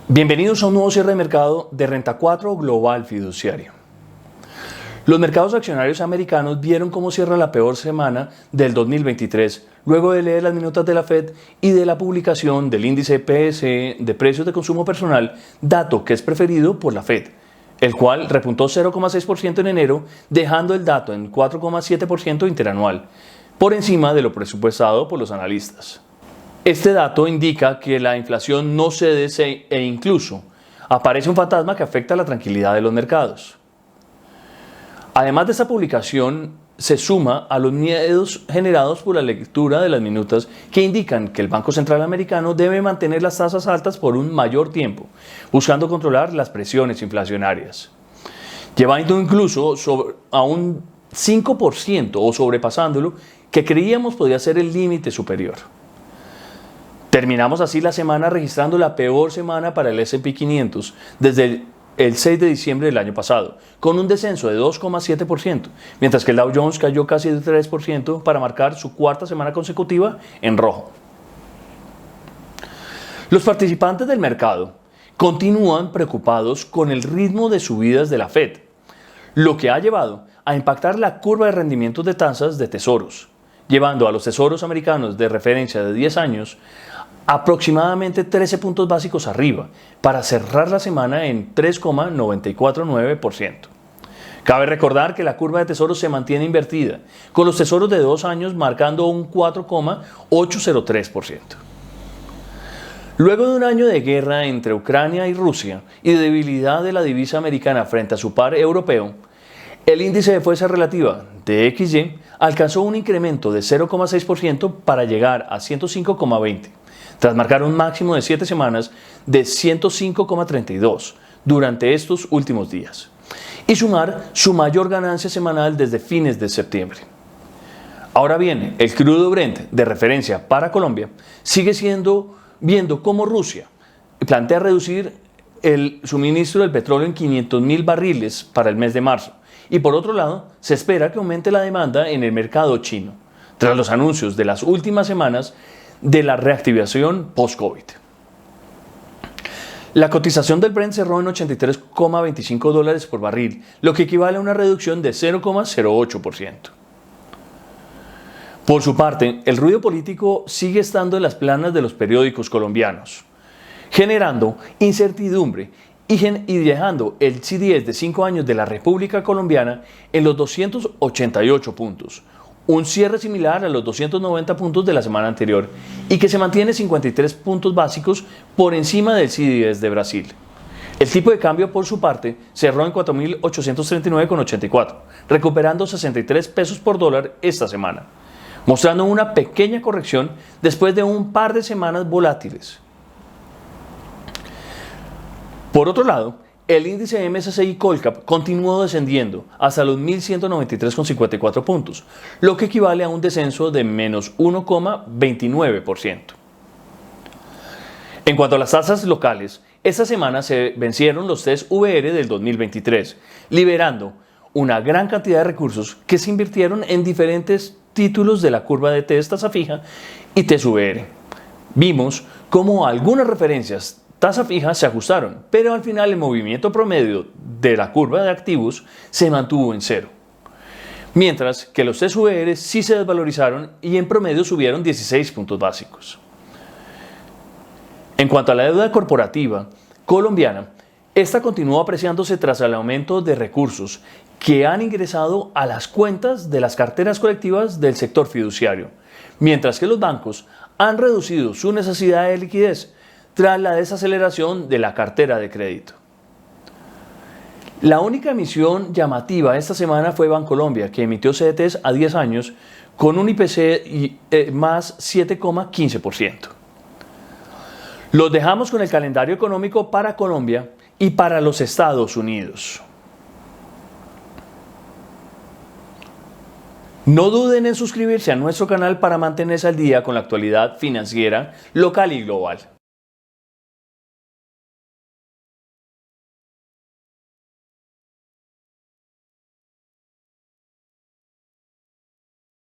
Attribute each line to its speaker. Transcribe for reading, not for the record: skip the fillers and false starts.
Speaker 1: Bienvenidos a un nuevo cierre de mercado de Renta 4 Global Fiduciario. Los mercados accionarios americanos vieron cómo cierra la peor semana del 2023, luego de leer las minutas de la Fed y de la publicación del índice PCE de precios de consumo personal, dato que es preferido por la Fed, el cual repuntó 0,6% en enero, dejando el dato en 4,7% interanual, por encima de lo presupuestado por los analistas. Este dato indica que la inflación no cede e incluso aparece un fantasma que afecta la tranquilidad de los mercados. Además de esta publicación, se suma a los miedos generados por la lectura de las minutas que indican que el Banco Central Americano debe mantener las tasas altas por un mayor tiempo, buscando controlar las presiones inflacionarias, llevando incluso a un 5% o sobrepasándolo, que creíamos podía ser el límite superior. Terminamos así la semana registrando la peor semana para el S&P 500 desde el 6 de diciembre del año pasado, con un descenso de 2,7%, mientras que el Dow Jones cayó casi de 3% para marcar su cuarta semana consecutiva en rojo. Los participantes del mercado continúan preocupados con el ritmo de subidas de la Fed, lo que ha llevado a impactar la curva de rendimientos de tasas de tesoros, llevando a los tesoros americanos de referencia de 10 años aproximadamente 13 puntos básicos arriba, para cerrar la semana en 3,949%. Cabe recordar que la curva de tesoros se mantiene invertida, con los tesoros de 2 años marcando un 4,803%. Luego de un año de guerra entre Ucrania y Rusia y de debilidad de la divisa americana frente a su par europeo, el índice de fuerza relativa DXY alcanzó un incremento de 0,6% para llegar a 105,20, tras marcar un máximo de 7 semanas de 105,32 durante estos últimos días, y sumar su mayor ganancia semanal desde fines de septiembre. Ahora bien, el crudo Brent de referencia para Colombia sigue viendo cómo Rusia plantea reducir el suministro del petróleo en 500,000 barriles para el mes de marzo, y por otro lado, se espera que aumente la demanda en el mercado chino, tras los anuncios de las últimas semanas de la reactivación post-COVID. La cotización del Brent cerró en $83,25 por barril, lo que equivale a una reducción de 0,08%. Por su parte, el ruido político sigue estando en las planas de los periódicos colombianos, generando incertidumbre y dejando el CDS de 5 años de la República Colombiana en los 288 puntos, un cierre similar a los 290 puntos de la semana anterior y que se mantiene 53 puntos básicos por encima del CDS de Brasil. El tipo de cambio, por su parte, cerró en 4.839,84, recuperando 63 pesos por dólar esta semana, mostrando una pequeña corrección después de un par de semanas volátiles. Por otro lado, el índice MSCI Colcap continuó descendiendo hasta los 1.193,54 puntos, lo que equivale a un descenso de menos 1,29%. En cuanto a las tasas locales, esta semana se vencieron los test VR del 2023, liberando una gran cantidad de recursos que se invirtieron en diferentes títulos de la curva de test tasa fija y test VR. Vimos cómo algunas referencias tasa fija se ajustaron, pero al final el movimiento promedio de la curva de activos se mantuvo en cero, mientras que los TSVR sí se desvalorizaron y en promedio subieron 16 puntos básicos. En cuanto a la deuda corporativa colombiana, esta continuó apreciándose tras el aumento de recursos que han ingresado a las cuentas de las carteras colectivas del sector fiduciario, mientras que los bancos han reducido su necesidad de liquidez tras la desaceleración de la cartera de crédito. La única emisión llamativa esta semana fue Bancolombia, que emitió CDTs a 10 años con un IPC más 7,15%. Los dejamos con el calendario económico para Colombia y para los Estados Unidos. No duden en suscribirse a nuestro canal para mantenerse al día con la actualidad financiera local y global.